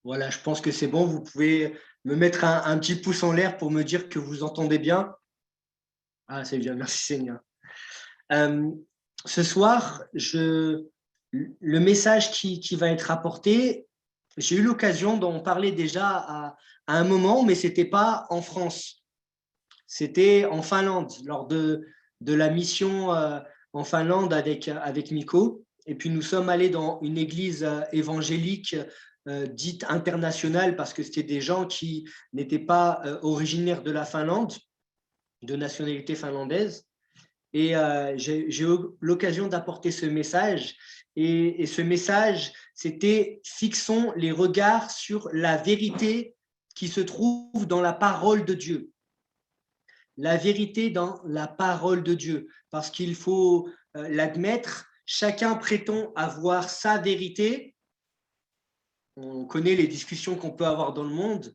Voilà, je pense que c'est bon. Vous pouvez me mettre un petit pouce en l'air pour me dire que vous entendez bien. Ah, c'est bien, merci Seigneur. Euh, Ce soir, le message qui va être apporté, j'ai eu l'occasion d'en parler déjà à un moment, mais ce n'était pas en France. C'était en Finlande, lors de la mission en Finlande avec Miko. Et puis nous sommes allés dans une église évangélique dite internationale parce que c'était des gens qui n'étaient pas originaires de la Finlande, de nationalité finlandaise. Et j'ai eu l'occasion d'apporter ce message. Et ce message, c'était fixons les regards sur la vérité qui se trouve dans la parole de Dieu. La vérité dans la parole de Dieu. Parce qu'il faut l'admettre, chacun prétend avoir sa vérité. On connaît les discussions qu'on peut avoir dans le monde,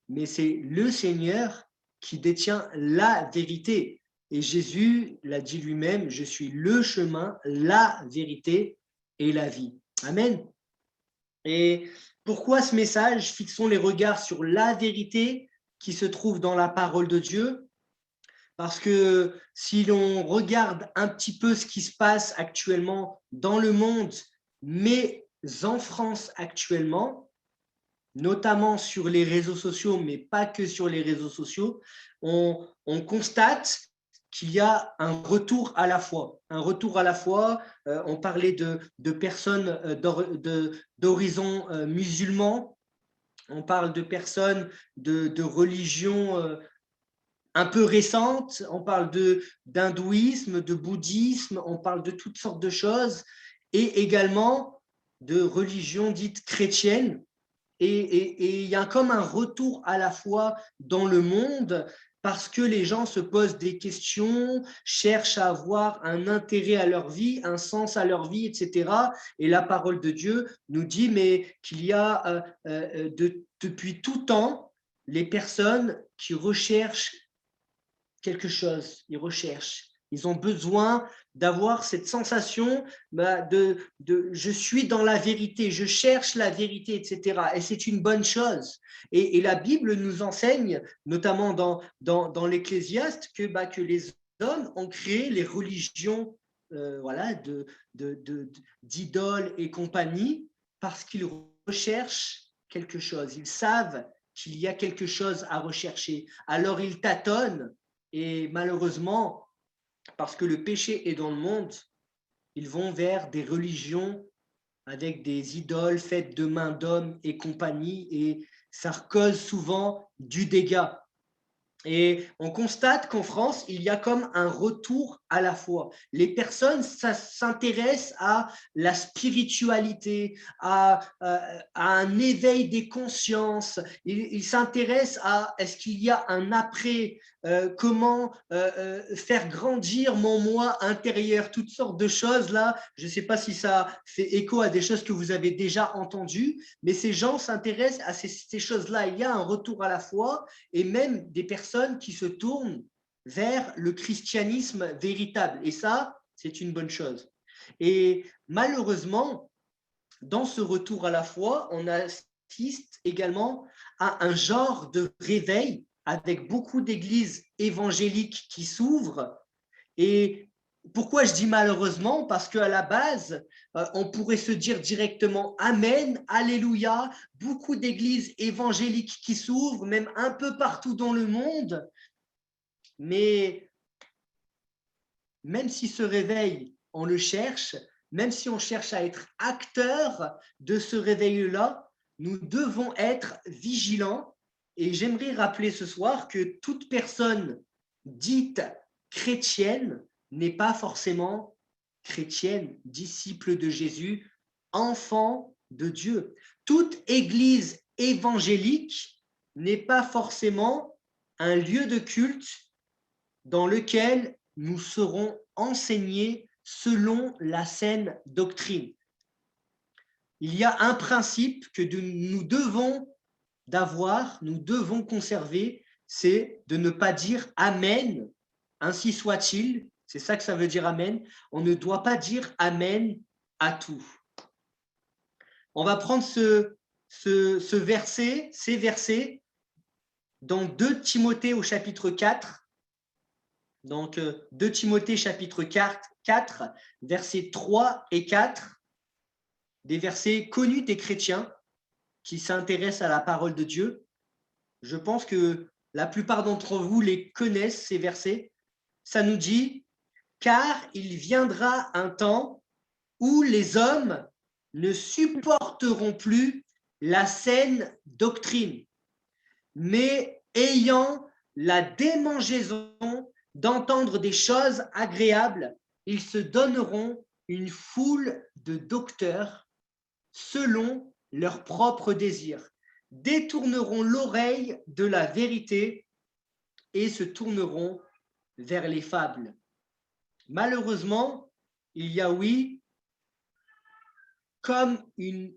mais c'est le Seigneur qui détient la vérité. Et Jésus l'a dit lui-même, je suis le chemin, la vérité et la vie. Amen. Et pourquoi ce message? Fixons les regards sur la vérité qui se trouve dans la parole de Dieu. Parce que si l'on regarde un petit peu ce qui se passe actuellement dans le monde, mais en France actuellement, notamment sur les réseaux sociaux, mais pas que sur les réseaux sociaux, on constate qu'il y a un retour à la foi. Un retour à la foi, on parlait de personnes d'horizon musulman, on parle de personnes de religions un peu récentes, on parle d'hindouisme, de bouddhisme, on parle de toutes sortes de choses, et également de religions dites chrétiennes. Et il y a comme un retour à la foi dans le monde parce que les gens se posent des questions, cherchent à avoir un intérêt à leur vie, un sens à leur vie, etc. Et la parole de Dieu nous dit mais qu'il y a depuis tout temps les personnes qui recherchent quelque chose, ils recherchent. Ils ont besoin d'avoir cette sensation de je suis dans la vérité, je cherche la vérité, etc. Et c'est une bonne chose. Et la Bible nous enseigne, notamment dans l'Ecclésiaste, que les hommes ont créé les religions voilà, d'idoles et compagnie parce qu'ils recherchent quelque chose. Ils savent qu'il y a quelque chose à rechercher. Alors ils tâtonnent et malheureusement, parce que le péché est dans le monde, ils vont vers des religions avec des idoles faites de mains d'hommes et compagnie, et ça cause souvent du dégât. Et on constate qu'en France, il y a comme un retour à la foi. Les personnes s'intéressent à la spiritualité, à un éveil des consciences. Ils s'intéressent à est-ce qu'il y a un après, comment faire grandir mon moi intérieur, toutes sortes de choses là. Je ne sais pas si ça fait écho à des choses que vous avez déjà entendues, mais ces gens s'intéressent à ces choses-là. Il y a un retour à la foi et même des personnes qui se tournent vers le christianisme véritable. Et ça, c'est une bonne chose. Et malheureusement, dans ce retour à la foi, on assiste également à un genre de réveil avec beaucoup d'églises évangéliques qui s'ouvrent. Et pourquoi je dis malheureusement? Parce qu'à la base, on pourrait se dire directement Amen, Alléluia, beaucoup d'églises évangéliques qui s'ouvrent, même un peu partout dans le monde. Mais même si ce réveil, on le cherche, même si on cherche à être acteur de ce réveil-là, nous devons être vigilants. Et j'aimerais rappeler ce soir que toute personne dite chrétienne n'est pas forcément chrétienne, disciple de Jésus, enfant de Dieu. Toute église évangélique n'est pas forcément un lieu de culte dans lequel nous serons enseignés selon la saine doctrine. Il y a un principe que nous devons nous devons conserver, c'est de ne pas dire Amen, ainsi soit-il. C'est ça que ça veut dire Amen. On ne doit pas dire Amen à tout. On va prendre ces versets, dans 2 Timothée au chapitre 4, donc 2 Timothée chapitre 4, versets 3 et 4, des versets connus des chrétiens qui s'intéressent à la parole de Dieu. Je pense que la plupart d'entre vous les connaissent, ces versets. Ça nous dit « Car il viendra un temps où les hommes ne supporteront plus la saine doctrine, mais ayant la démangeaison d'entendre des choses agréables, ils se donneront une foule de docteurs selon leurs propres désirs, détourneront l'oreille de la vérité et se tourneront vers les fables. » Malheureusement, il y a, oui, comme une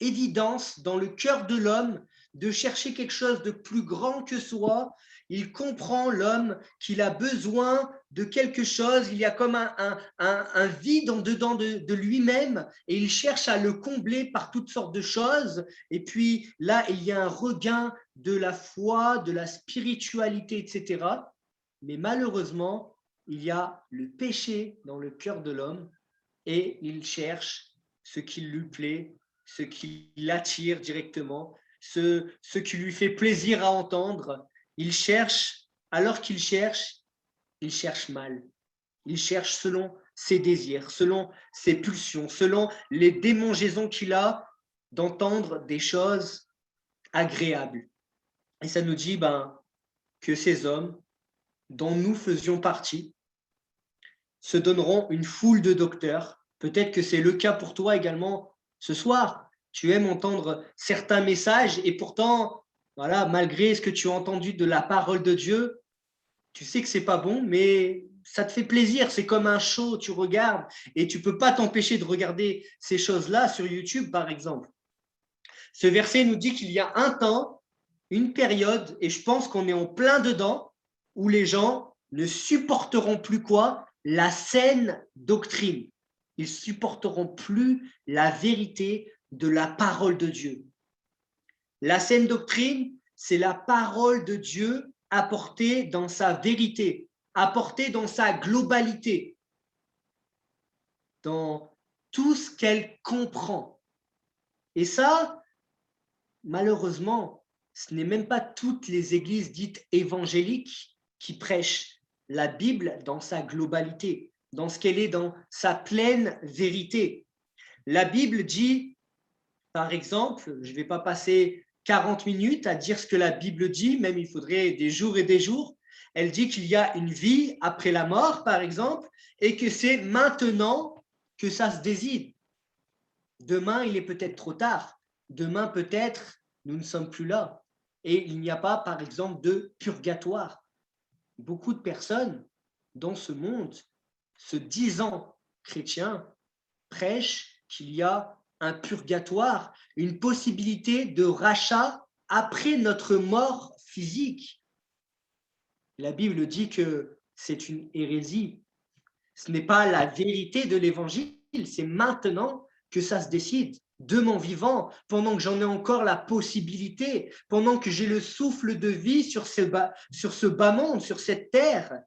évidence dans le cœur de l'homme de chercher quelque chose de plus grand que soi. Il comprend, l'homme, qu'il a besoin de quelque chose. Il y a comme un vide en dedans de lui-même et il cherche à le combler par toutes sortes de choses. Et puis là, il y a un regain de la foi, de la spiritualité, etc. Mais malheureusement, il y a le péché dans le cœur de l'homme et il cherche ce qui lui plaît, ce qui l'attire directement, ce qui lui fait plaisir à entendre. Il cherche, alors qu'il cherche, il cherche mal. Il cherche selon ses désirs, selon ses pulsions, selon les démangeaisons qu'il a d'entendre des choses agréables. Et ça nous dit que ces hommes dont nous faisions partie se donneront une foule de docteurs. Peut-être que c'est le cas pour toi également ce soir. Tu aimes entendre certains messages et pourtant, voilà, malgré ce que tu as entendu de la parole de Dieu, tu sais que c'est pas bon, mais ça te fait plaisir. C'est comme un show, tu regardes et tu peux pas t'empêcher de regarder ces choses-là sur YouTube, par exemple. Ce verset nous dit qu'il y a un temps, une période, et je pense qu'on est en plein dedans, où les gens ne supporteront plus quoi? La saine doctrine. Ils supporteront plus la vérité de la parole de Dieu. La saine doctrine, c'est la parole de Dieu apportée dans sa vérité, apportée dans sa globalité, dans tout ce qu'elle comprend. Et ça, malheureusement, ce n'est même pas toutes les églises dites évangéliques qui prêchent la Bible dans sa globalité, dans ce qu'elle est dans sa pleine vérité. La Bible dit, par exemple, je ne vais pas passer 40 minutes à dire ce que la Bible dit, même il faudrait des jours et des jours. Elle dit qu'il y a une vie après la mort, par exemple, et que c'est maintenant que ça se décide. Demain, il est peut-être trop tard. Demain, peut-être, nous ne sommes plus là. Et il n'y a pas, par exemple, de purgatoire. Beaucoup de personnes dans ce monde, se disant chrétiens, prêchent qu'il y a un purgatoire, une possibilité de rachat après notre mort physique. La Bible dit que c'est une hérésie. Ce n'est pas la vérité de l'évangile, c'est maintenant que ça se décide, de mon vivant, pendant que j'en ai encore la possibilité, pendant que j'ai le souffle de vie sur ce bas monde, sur cette terre.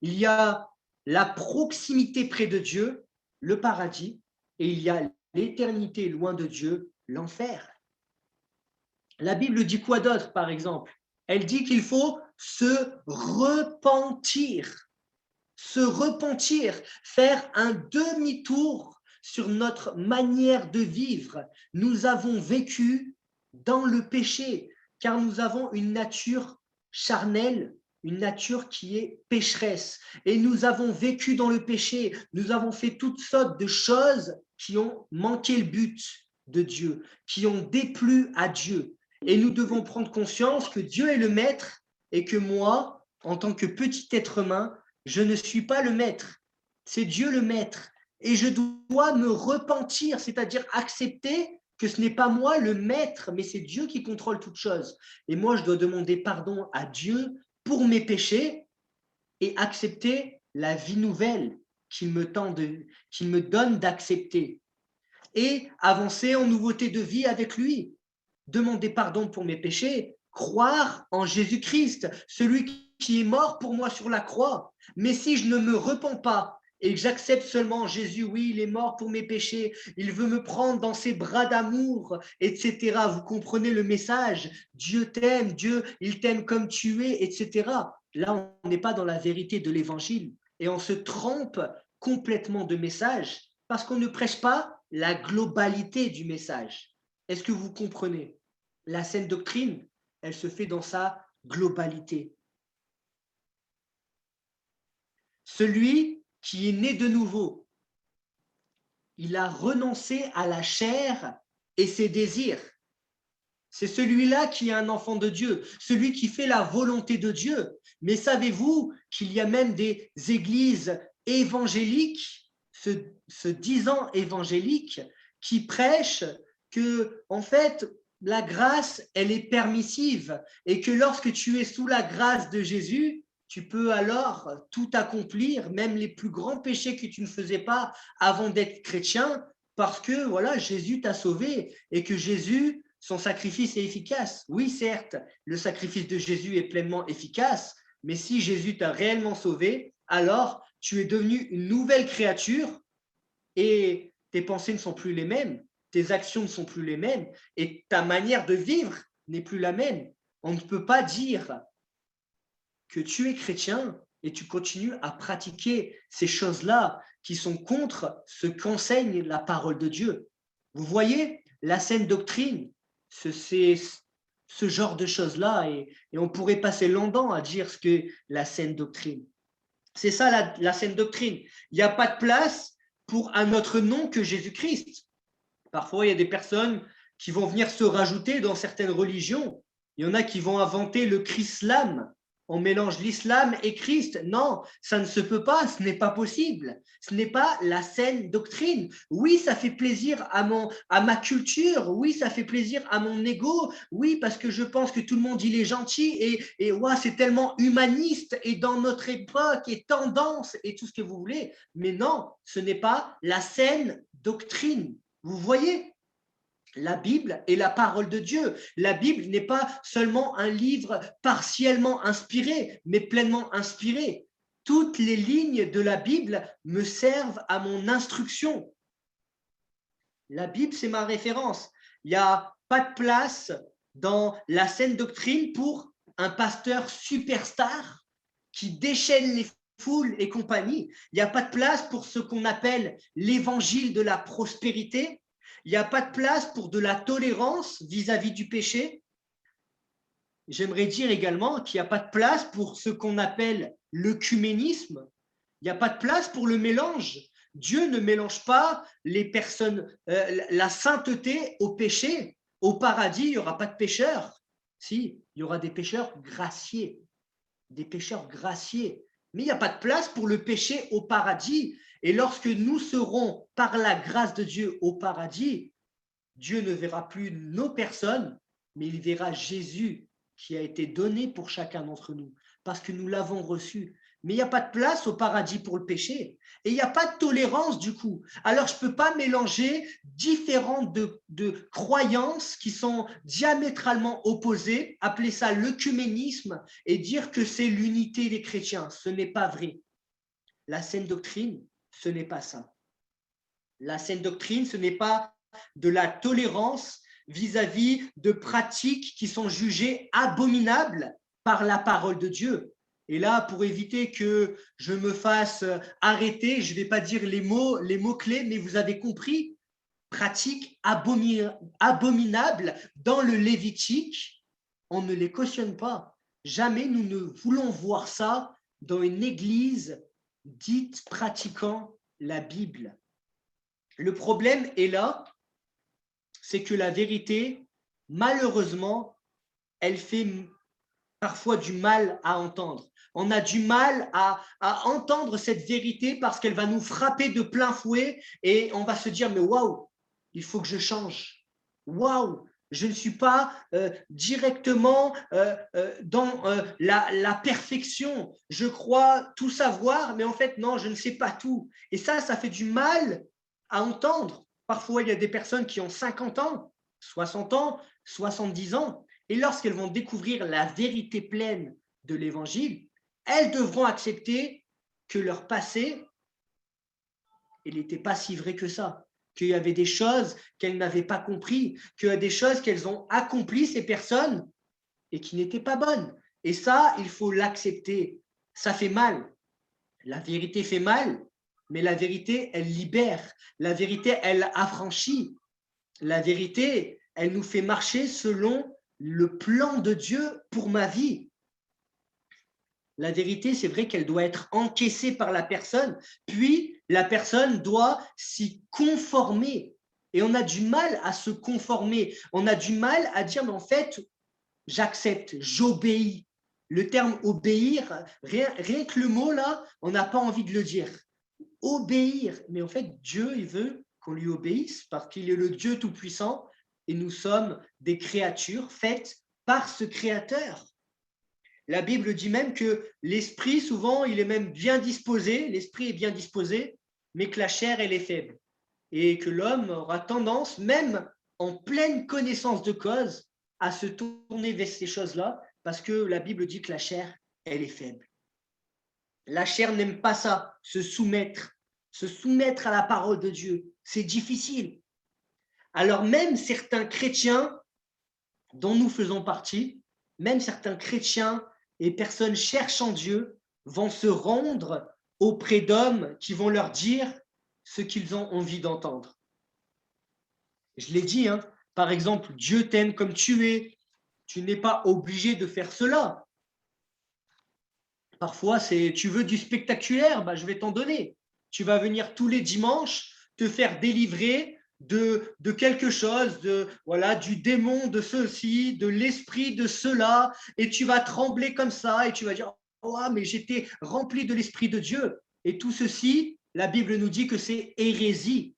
Il y a la proximité près de Dieu, le paradis, et il y a l'éternité loin de Dieu, l'enfer. La Bible dit quoi d'autre, par exemple? Elle dit qu'il faut se repentir, faire un demi-tour sur notre manière de vivre. Nous avons vécu dans le péché, car nous avons une nature charnelle, une nature qui est pécheresse. Et nous avons vécu dans le péché, nous avons fait toutes sortes de choses qui ont manqué le but de Dieu, qui ont déplu à Dieu. Et nous devons prendre conscience que Dieu est le maître et que moi, en tant que petit être humain, je ne suis pas le maître, c'est Dieu le maître. Et je dois me repentir, c'est-à-dire accepter que ce n'est pas moi le maître, mais c'est Dieu qui contrôle toutes choses. Et moi, je dois demander pardon à Dieu pour mes péchés et accepter la vie nouvelle qu'il me donne d'accepter. et avancer en nouveauté de vie avec lui. Demander pardon pour mes péchés, croire en Jésus-Christ, celui qui est mort pour moi sur la croix. Mais si je ne me repens pas et que j'accepte seulement Jésus, oui, il est mort pour mes péchés, il veut me prendre dans ses bras d'amour, etc. Vous comprenez le message? Dieu t'aime, Dieu, il t'aime comme tu es, etc. Là, on n'est pas dans la vérité de l'évangile et on se trompe complètement de message parce qu'on ne prêche pas la globalité du message. Est-ce que vous comprenez? La saine doctrine, elle se fait dans sa globalité. Celui qui est né de nouveau, il a renoncé à la chair et ses désirs. C'est celui-là qui est un enfant de Dieu, celui qui fait la volonté de Dieu. Mais savez-vous qu'il y a même des églises évangéliques, se disant évangéliques, qui prêchent que, en fait, la grâce, elle est permissive et que lorsque tu es sous la grâce de Jésus, tu peux alors tout accomplir, même les plus grands péchés que tu ne faisais pas avant d'être chrétien, parce que voilà, Jésus t'a sauvé et que Jésus, son sacrifice est efficace. Oui, certes, le sacrifice de Jésus est pleinement efficace, mais si Jésus t'a réellement sauvé, alors tu es devenu une nouvelle créature et tes pensées ne sont plus les mêmes, tes actions ne sont plus les mêmes et ta manière de vivre n'est plus la même. On ne peut pas dire que tu es chrétien et tu continues à pratiquer ces choses-là qui sont contre ce qu'enseigne la parole de Dieu. Vous voyez, la saine doctrine, c'est ce genre de choses-là et on pourrait passer longtemps à dire ce que la saine doctrine. C'est ça la saine doctrine. Il n'y a pas de place pour un autre nom que Jésus-Christ. Parfois, il y a des personnes qui vont venir se rajouter dans certaines religions. Il y en a qui vont inventer le chrislam. On mélange l'islam et Christ. Non, ça ne se peut pas, ce n'est pas possible. Ce n'est pas la saine doctrine. Oui, ça fait plaisir à ma culture. Oui, ça fait plaisir à mon ego. Oui, parce que je pense que tout le monde, il est gentil et ouais, c'est tellement humaniste et dans notre époque et tendance et tout ce que vous voulez. Mais non, ce n'est pas la saine doctrine. Vous voyez, la Bible est la parole de Dieu. La Bible n'est pas seulement un livre partiellement inspiré, mais pleinement inspiré. Toutes les lignes de la Bible me servent à mon instruction. La Bible, c'est ma référence. Il n'y a pas de place dans la saine doctrine pour un pasteur superstar qui déchaîne les foules et compagnie. Il n'y a pas de place pour ce qu'on appelle l'évangile de la prospérité. Il n'y a pas de place pour de la tolérance vis-à-vis du péché. J'aimerais dire également qu'il n'y a pas de place pour ce qu'on appelle l'œcuménisme. Il n'y a pas de place pour le mélange. Dieu ne mélange pas les personnes, la sainteté au péché. Au paradis, il n'y aura pas de pécheurs. Si, il y aura des pécheurs graciés. Des pécheurs graciés. Mais il n'y a pas de place pour le péché au paradis. Et lorsque nous serons, par la grâce de Dieu, au paradis, Dieu ne verra plus nos personnes, mais il verra Jésus qui a été donné pour chacun d'entre nous, parce que nous l'avons reçu. Mais il n'y a pas de place au paradis pour le péché. Et il n'y a pas de tolérance du coup. Alors, je ne peux pas mélanger différentes de croyances qui sont diamétralement opposées, appeler ça l'œcuménisme et dire que c'est l'unité des chrétiens. Ce n'est pas vrai. La saine doctrine, ce n'est pas ça. La saine doctrine, ce n'est pas de la tolérance vis-à-vis de pratiques qui sont jugées abominables par la parole de Dieu. Et là, pour éviter que je me fasse arrêter, je ne vais pas dire les mots-clés, mais vous avez compris, pratiques abominables dans le Lévitique, on ne les cautionne pas. Jamais nous ne voulons voir ça dans une église dite pratiquant la Bible. Le problème est là, c'est que la vérité, malheureusement, elle fait parfois du mal à entendre. On a du mal à entendre cette vérité parce qu'elle va nous frapper de plein fouet et on va se dire, mais waouh, il faut que je change. Waouh, je ne suis pas directement dans la perfection. Je crois tout savoir, mais en fait, non, je ne sais pas tout. Et ça fait du mal à entendre. Parfois, il y a des personnes qui ont 50 ans, 60 ans, 70 ans, et lorsqu'elles vont découvrir la vérité pleine de l'Évangile, elles devront accepter que leur passé, il n'était pas si vrai que ça, qu'il y avait des choses qu'elles n'avaient pas compris, qu'il y a des choses qu'elles ont accomplies, ces personnes, et qui n'étaient pas bonnes. Et ça, il faut l'accepter. Ça fait mal. La vérité fait mal, mais la vérité, elle libère. La vérité, elle affranchit. La vérité, elle nous fait marcher selon le plan de Dieu pour ma vie. La vérité, c'est vrai qu'elle doit être encaissée par la personne, puis la personne doit s'y conformer. Et on a du mal à se conformer. On a du mal à dire, mais en fait, j'accepte, j'obéis. Le terme obéir, rien que le mot là, on n'a pas envie de le dire. Obéir. Mais en fait, Dieu, il veut qu'on lui obéisse parce qu'il est le Dieu Tout-Puissant et nous sommes des créatures faites par ce Créateur. La Bible dit même que l'esprit, souvent, il est même bien disposé, l'esprit est bien disposé, mais que la chair, elle est faible. Et que l'homme aura tendance, même en pleine connaissance de cause, à se tourner vers ces choses-là, parce que la Bible dit que la chair, elle est faible. La chair n'aime pas ça, se soumettre à la parole de Dieu. C'est difficile. Alors même certains chrétiens dont nous faisons partie, même certains chrétiens et personnes cherchant Dieu vont se rendre auprès d'hommes qui vont leur dire ce qu'ils ont envie d'entendre. Je l'ai dit, hein, par exemple, Dieu t'aime comme tu es. Tu n'es pas obligé de faire cela. Parfois, c'est tu veux du spectaculaire, bah, je vais t'en donner. Tu vas venir tous les dimanches te faire délivrer de quelque chose, voilà, du démon de ceci, de l'esprit de cela, et tu vas trembler comme ça, et tu vas dire, oh, mais j'étais rempli de l'esprit de Dieu. Et tout ceci, la Bible nous dit que c'est hérésie.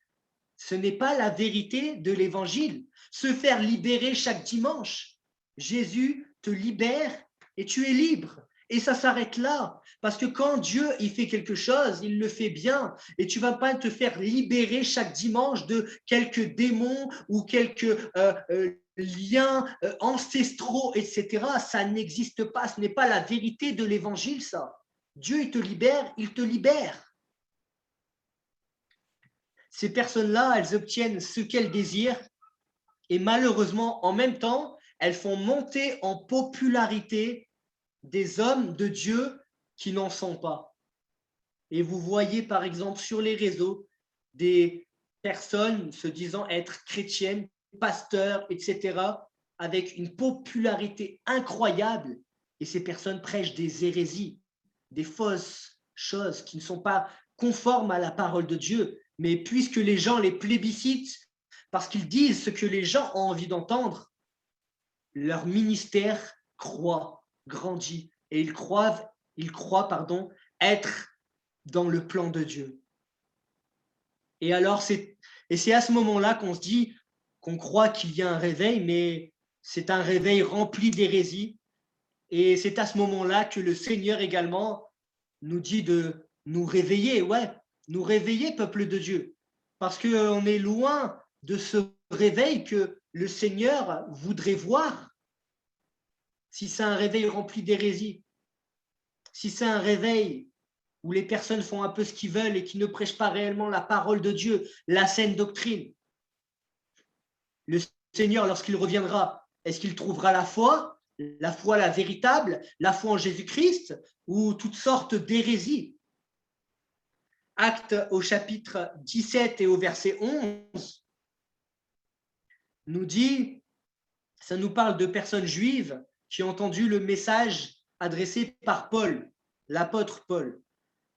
Ce n'est pas la vérité de l'évangile. Se faire libérer chaque dimanche. Jésus te libère et tu es libre. Et ça s'arrête là. Parce que quand Dieu il fait quelque chose, il le fait bien. Et tu ne vas pas te faire libérer chaque dimanche de quelques démons ou quelques liens ancestraux, etc. Ça n'existe pas. Ce n'est pas la vérité de l'évangile, ça. Dieu, il te libère, il te libère. Ces personnes-là, elles obtiennent ce qu'elles désirent et malheureusement, en même temps, elles font monter en popularité des hommes de Dieu qui n'en sont pas. Et vous voyez par exemple sur les réseaux des personnes se disant être chrétiennes, pasteurs, etc., avec une popularité incroyable. Et ces personnes prêchent des hérésies, des fausses choses qui ne sont pas conformes à la parole de Dieu. Mais puisque les gens les plébiscitent, parce qu'ils disent ce que les gens ont envie d'entendre, leur ministère croît, grandit, et ils croient être dans le plan de Dieu. Et alors, c'est à ce moment-là qu'on se dit qu'on croit qu'il y a un réveil, mais c'est un réveil rempli d'hérésie. Et c'est à ce moment-là que le Seigneur également nous dit de nous réveiller, nous réveiller, peuple de Dieu. Parce qu'on est loin de ce réveil que le Seigneur voudrait voir. Si c'est un réveil rempli d'hérésie, si c'est un réveil où les personnes font un peu ce qu'ils veulent et qui ne prêchent pas réellement la parole de Dieu, la saine doctrine, le Seigneur, lorsqu'il reviendra, est-ce qu'il trouvera la foi, la véritable, la foi en Jésus-Christ, ou toutes sortes d'hérésies? Actes au chapitre 17 et au verset 11 nous dit, ça nous parle de personnes juives qui ont entendu le message adressé par Paul, l'apôtre Paul.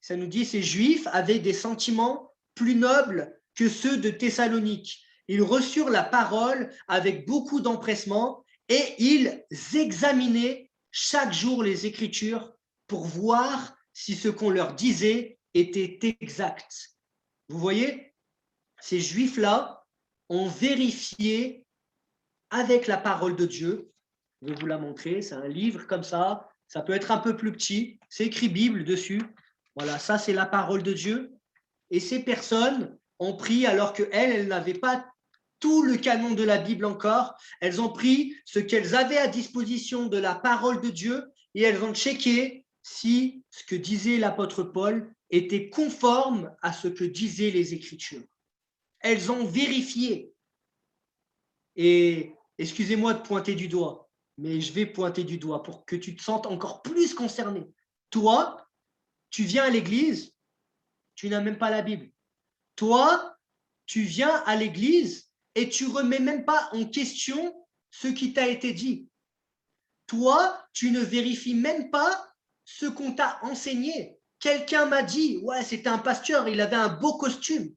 Ça nous dit, ces juifs avaient des sentiments plus nobles que ceux de Thessalonique. Ils reçurent la parole avec beaucoup d'empressement et ils examinaient chaque jour les Écritures pour voir si ce qu'on leur disait était exact. Vous voyez, ces Juifs-là ont vérifié avec la parole de Dieu. Je vais vous la montrer, c'est un livre comme ça peut être un peu plus petit, c'est écrit Bible dessus. Voilà, ça c'est la parole de Dieu. Et ces personnes ont pris, alors qu'elles n'avaient pas tout le canon de la Bible encore, elles ont pris ce qu'elles avaient à disposition de la parole de Dieu et elles ont checké si ce que disait l'apôtre Paul était conforme à ce que disaient les Écritures. Elles ont vérifié. Et excusez-moi de pointer du doigt, mais je vais pointer du doigt pour que tu te sentes encore plus concerné. Toi, tu viens à l'église, tu n'as même pas la Bible. Toi, tu viens à l'église et tu remets même pas en question ce qui t'a été dit. Toi, tu ne vérifies même pas ce qu'on t'a enseigné. Quelqu'un m'a dit, ouais, c'était un pasteur, il avait un beau costume.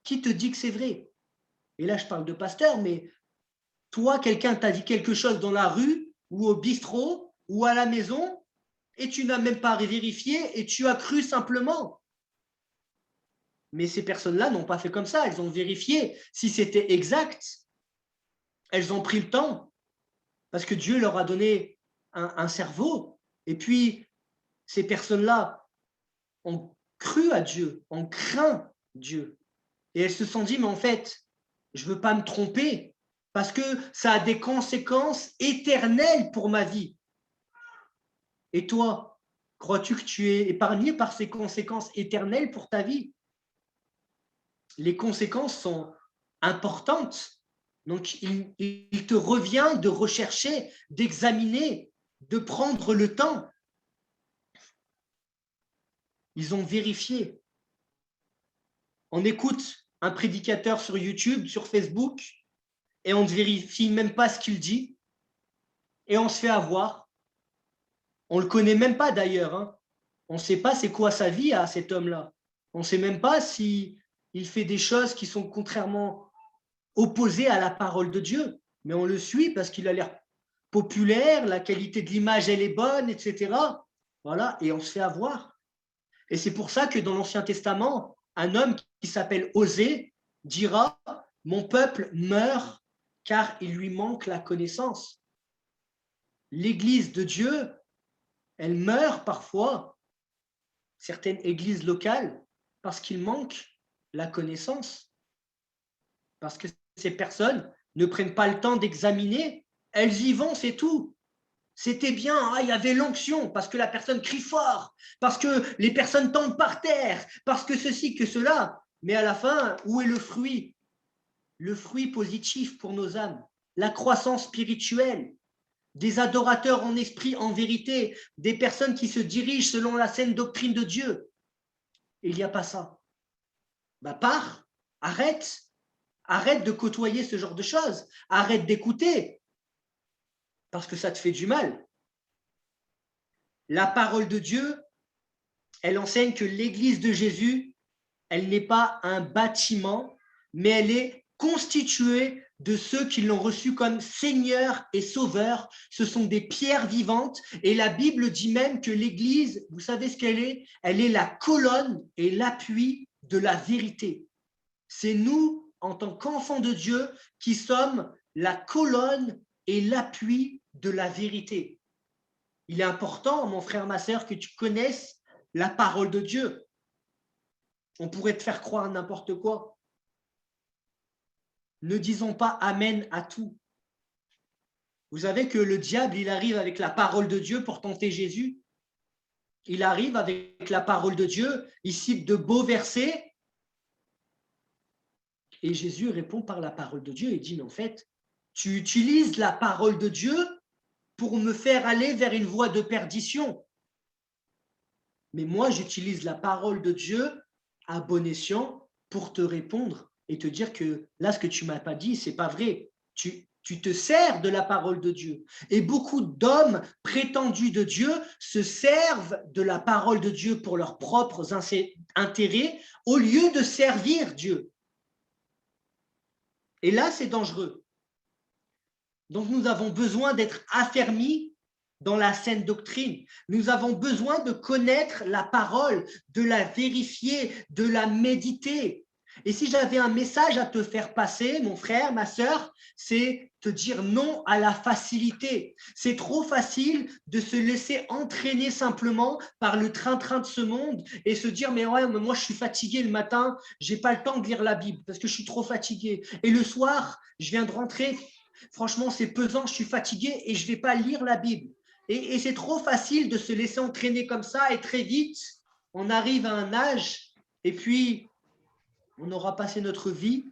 Qui te dit que c'est vrai? Et là, je parle de pasteur, mais toi, quelqu'un t'a dit quelque chose dans la rue ou au bistrot ou à la maison et tu n'as même pas vérifié et tu as cru simplement. Mais ces personnes-là n'ont pas fait comme ça. Elles ont vérifié si c'était exact. Elles ont pris le temps parce que Dieu leur a donné un cerveau. Et puis, ces personnes-là ont cru à Dieu, ont craint Dieu. Et elles se sont dit, mais en fait, je ne veux pas me tromper parce que ça a des conséquences éternelles pour ma vie. Et toi, crois-tu que tu es épargné par ces conséquences éternelles pour ta vie? Les conséquences sont importantes. Donc, il te revient de rechercher, d'examiner, de prendre le temps. Ils ont vérifié. On écoute un prédicateur sur YouTube, sur Facebook, et on ne vérifie même pas ce qu'il dit, et on se fait avoir. On ne le connaît même pas d'ailleurs. Hein. On ne sait pas c'est quoi sa vie à cet homme-là. On ne sait même pas si il fait des choses qui sont contrairement opposées à la parole de Dieu. Mais on le suit parce qu'il a l'air populaire, la qualité de l'image, elle est bonne, etc. Voilà, et on se fait avoir. Et c'est pour ça que dans l'Ancien Testament, un homme qui s'appelle Osée dira « Mon peuple meurt car il lui manque la connaissance ». L'Église de Dieu, elle meurt parfois, certaines églises locales, parce qu'il manque la connaissance. Parce que ces personnes ne prennent pas le temps d'examiner, elles y vont, c'est tout. C'était bien, ah, il y avait l'onction, parce que la personne crie fort, parce que les personnes tombent par terre, parce que ceci, que cela. Mais à la fin, où est le fruit? Le fruit positif pour nos âmes, la croissance spirituelle, des adorateurs en esprit, en vérité, des personnes qui se dirigent selon la saine doctrine de Dieu. Il n'y a pas ça. Bah, pars, arrête de côtoyer ce genre de choses, arrête d'écouter, parce que ça te fait du mal. La parole de Dieu, elle enseigne que l'Église de Jésus, elle n'est pas un bâtiment, mais elle est constituée de ceux qui l'ont reçu comme Seigneur et Sauveur. Ce sont des pierres vivantes et la Bible dit même que l'Église, vous savez ce qu'elle est? Elle est la colonne et l'appui de la vérité. C'est nous, en tant qu'enfants de Dieu, qui sommes la colonne et l'appui de la vérité. Il est important, mon frère, ma sœur, que tu connaisses la parole de Dieu. On pourrait te faire croire n'importe quoi. Ne disons pas Amen à tout. Vous savez que le diable, il arrive avec la parole de Dieu pour tenter Jésus. Il arrive avec la parole de Dieu, il cite de beaux versets. Et Jésus répond par la parole de Dieu et dit, mais en fait, tu utilises la parole de Dieu pour me faire aller vers une voie de perdition. Mais moi, j'utilise la parole de Dieu à bon escient pour te répondre et te dire que là, ce que tu ne m'as pas dit, ce n'est pas vrai. Tu te sers de la parole de Dieu. Et beaucoup d'hommes prétendus de Dieu se servent de la parole de Dieu pour leurs propres intérêts au lieu de servir Dieu. Et là, c'est dangereux. Donc, nous avons besoin d'être affermis dans la saine doctrine. Nous avons besoin de connaître la parole, de la vérifier, de la méditer. Et si j'avais un message à te faire passer, mon frère, ma sœur, c'est te dire non à la facilité. C'est trop facile de se laisser entraîner simplement par le train-train de ce monde et se dire mais ouais, mais moi je suis fatigué le matin, j'ai pas le temps de lire la Bible parce que je suis trop fatigué. Et le soir, je viens de rentrer, franchement c'est pesant, je suis fatigué et je vais pas lire la Bible. Et c'est trop facile de se laisser entraîner comme ça et très vite, on arrive à un âge et puis on aura passé notre vie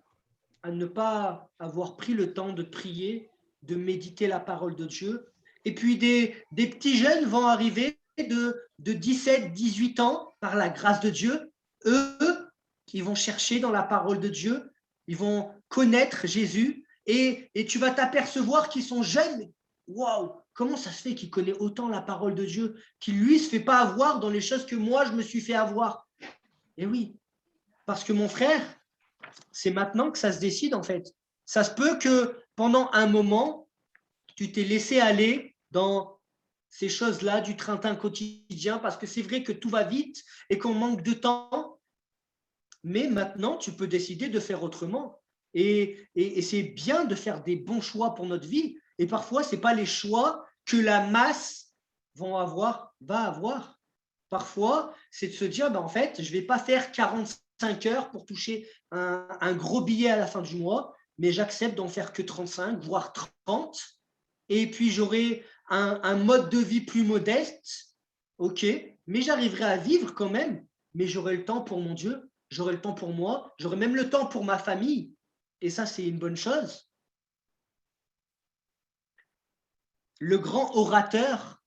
à ne pas avoir pris le temps de prier, de méditer la parole de Dieu. Et puis des petits jeunes vont arriver de 17, 18 ans par la grâce de Dieu. Eux, ils vont chercher dans la parole de Dieu, ils vont connaître Jésus et tu vas t'apercevoir qu'ils sont jeunes. Waouh, comment ça se fait qu'il connaît autant la parole de Dieu, qu'il lui se fait pas avoir dans les choses que moi je me suis fait avoir. Et oui, parce que mon frère, c'est maintenant que ça se décide en fait. Ça se peut que pendant un moment, tu t'es laissé aller dans ces choses-là du train-train quotidien parce que c'est vrai que tout va vite et qu'on manque de temps. Mais maintenant, tu peux décider de faire autrement. Et c'est bien de faire des bons choix pour notre vie. Et parfois, ce n'est pas les choix que la masse va avoir. Parfois, c'est de se dire, ben, en fait, je ne vais pas faire 45 heures pour toucher un gros billet à la fin du mois, mais j'accepte d'en faire que 35, voire 30. Et puis, j'aurai un mode de vie plus modeste, ok, mais j'arriverai à vivre quand même, mais j'aurai le temps pour mon Dieu, j'aurai le temps pour moi, j'aurai même le temps pour ma famille. Et ça, c'est une bonne chose. Le grand orateur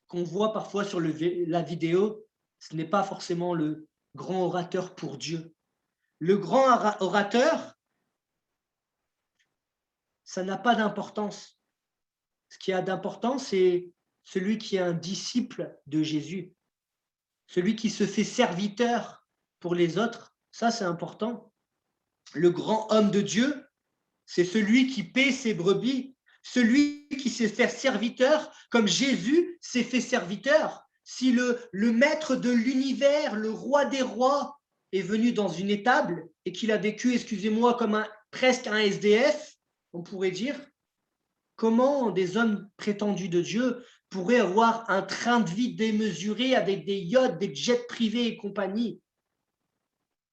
qu'on voit parfois sur la vidéo, ce n'est pas forcément le grand orateur pour Dieu. Le grand orateur, ça n'a pas d'importance. Ce qui a d'importance, c'est celui qui est un disciple de Jésus, celui qui se fait serviteur pour les autres. Ça, c'est important. Le grand homme de Dieu, c'est celui qui paie ses brebis, celui qui sait faire serviteur, comme Jésus s'est fait serviteur. Si le maître de l'univers, le roi des rois, est venu dans une étable et qu'il a vécu, excusez-moi, comme presque un SDF, on pourrait dire, comment des hommes prétendus de Dieu pourraient avoir un train de vie démesuré avec des yachts, des jets privés et compagnie?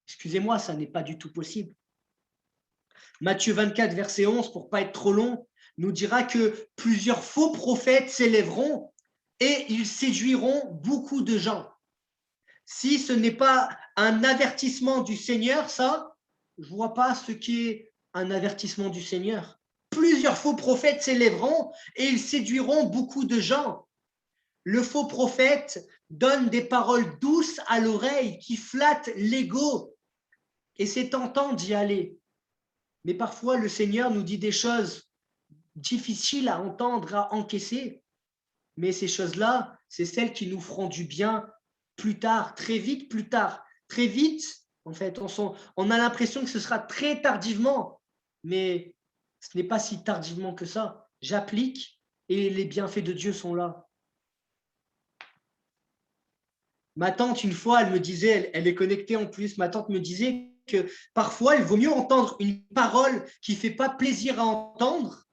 Excusez-moi, ça n'est pas du tout possible. Matthieu 24, verset 11, pour ne pas être trop long, nous dira que plusieurs faux prophètes s'élèveront et ils séduiront beaucoup de gens. Si ce n'est pas un avertissement du Seigneur, ça, je ne vois pas ce qu'est un avertissement du Seigneur. Plusieurs faux prophètes s'élèveront et ils séduiront beaucoup de gens. Le faux prophète donne des paroles douces à l'oreille qui flattent l'ego et c'est tentant d'y aller. Mais parfois, le Seigneur nous dit des choses difficiles à entendre, à encaisser. Mais ces choses-là, c'est celles qui nous feront du bien plus tard, très vite plus tard. Très vite, en fait, on a l'impression que ce sera très tardivement, mais ce n'est pas si tardivement que ça. J'applique et les bienfaits de Dieu sont là. Ma tante, une fois, elle me disait, elle est connectée en plus, ma tante me disait que parfois, il vaut mieux entendre une parole qui ne fait pas plaisir à entendre,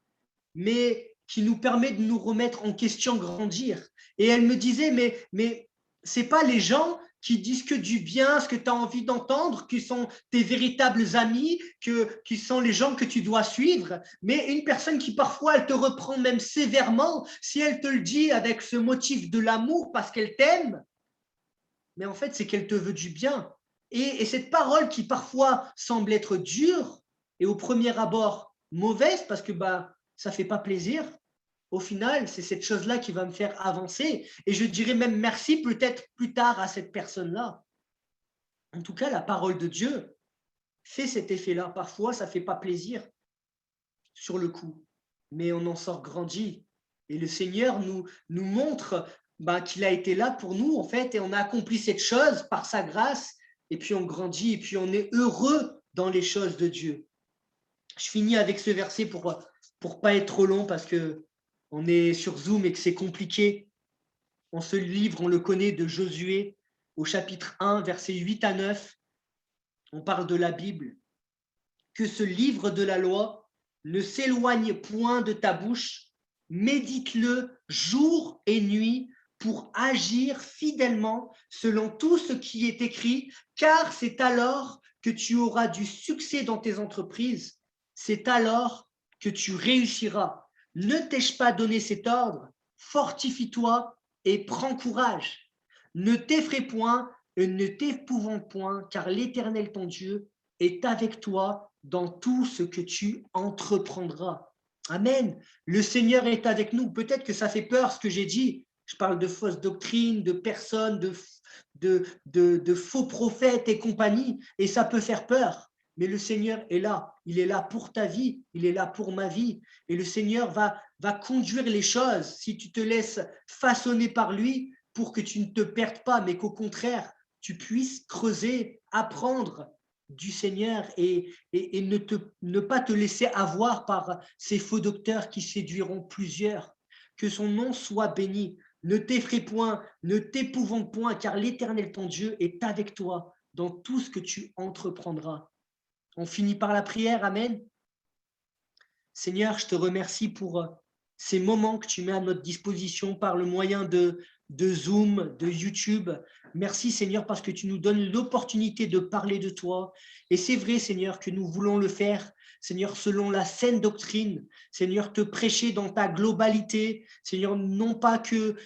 mais qui nous permet de nous remettre en question, grandir. Et elle me disait, mais ce n'est pas les gens qui disent que du bien, ce que tu as envie d'entendre, qui sont tes véritables amis, qui sont les gens que tu dois suivre, mais une personne qui parfois, elle te reprend même sévèrement, si elle te le dit avec ce motif de l'amour parce qu'elle t'aime, mais en fait, c'est qu'elle te veut du bien. Et cette parole qui parfois semble être dure et au premier abord mauvaise parce que ça ne fait pas plaisir, au final, c'est cette chose-là qui va me faire avancer. Et je dirais même merci peut-être plus tard à cette personne-là. En tout cas, la parole de Dieu fait cet effet-là. Parfois, ça ne fait pas plaisir sur le coup, mais on en sort grandi. Et le Seigneur nous montre qu'il a été là pour nous, en fait, et on a accompli cette chose par sa grâce, et puis on grandit, et puis on est heureux dans les choses de Dieu. Je finis avec ce verset pour pas être trop long, parce que on est sur Zoom et que c'est compliqué. On se livre, on le connaît, de Josué, au chapitre 1, versets 8 à 9. on parle de la Bible, que ce livre de la loi ne s'éloigne point de ta bouche, médite-le jour et nuit pour agir fidèlement selon tout ce qui est écrit, car c'est alors que tu auras du succès dans tes entreprises, c'est alors que tu réussiras. Ne t'ai-je pas donné cet ordre? Fortifie-toi et prends courage. Ne t'effraie point et ne t'épouvante point, car l'Éternel ton Dieu est avec toi dans tout ce que tu entreprendras. Amen. Le Seigneur est avec nous. Peut-être que ça fait peur ce que j'ai dit. Je parle de fausses doctrines, de personnes, de faux prophètes et compagnie, et ça peut faire peur. Mais le Seigneur est là. Il est là pour ta vie. Il est là pour ma vie. Et le Seigneur va conduire les choses si tu te laisses façonner par lui pour que tu ne te perdes pas, mais qu'au contraire, tu puisses creuser, apprendre du Seigneur et ne pas te laisser avoir par ces faux docteurs qui séduiront plusieurs. Que son nom soit béni. Ne t'effraie point, ne t'épouvante point, car l'Éternel ton Dieu est avec toi dans tout ce que tu entreprendras. On finit par la prière, amen. Seigneur, je te remercie pour ces moments que tu mets à notre disposition par le moyen de Zoom, de YouTube. Merci Seigneur parce que tu nous donnes l'opportunité de parler de toi. Et c'est vrai Seigneur que nous voulons le faire, Seigneur, selon la saine doctrine. Seigneur, te prêcher dans ta globalité. Seigneur, non pas que,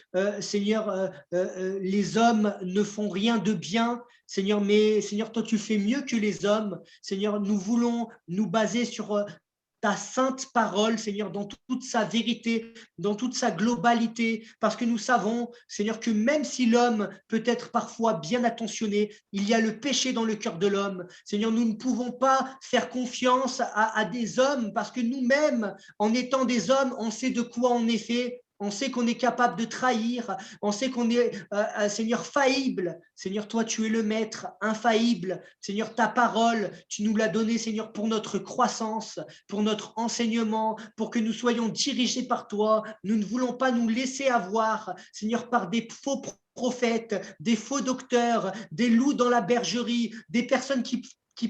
Seigneur, les hommes ne font rien de bien, Seigneur, mais Seigneur, toi tu fais mieux que les hommes. Seigneur, nous voulons nous baser sur ta sainte parole, Seigneur, dans toute sa vérité, dans toute sa globalité, parce que nous savons, Seigneur, que même si l'homme peut être parfois bien attentionné, il y a le péché dans le cœur de l'homme. Seigneur, nous ne pouvons pas faire confiance à des hommes, parce que nous-mêmes, en étant des hommes, on sait de quoi on est fait. On sait qu'on est capable de trahir, on sait qu'on est, Seigneur, faillible. Seigneur, toi, tu es le maître, infaillible. Seigneur, ta parole, tu nous l'as donnée, Seigneur, pour notre croissance, pour notre enseignement, pour que nous soyons dirigés par toi. Nous ne voulons pas nous laisser avoir, Seigneur, par des faux prophètes, des faux docteurs, des loups dans la bergerie, des personnes qui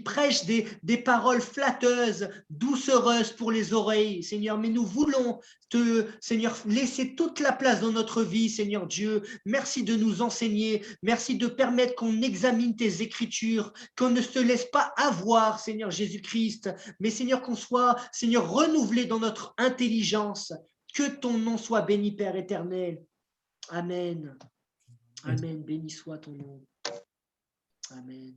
prêchent des paroles flatteuses, doucereuses pour les oreilles, Seigneur. Mais nous voulons te, Seigneur, laisser toute la place dans notre vie, Seigneur Dieu. Merci de nous enseigner. Merci de permettre qu'on examine tes écritures, qu'on ne se laisse pas avoir, Seigneur Jésus-Christ, mais Seigneur, qu'on soit, Seigneur, renouvelé dans notre intelligence. Que ton nom soit béni, Père éternel. Amen. Amen. Béni soit ton nom. Amen.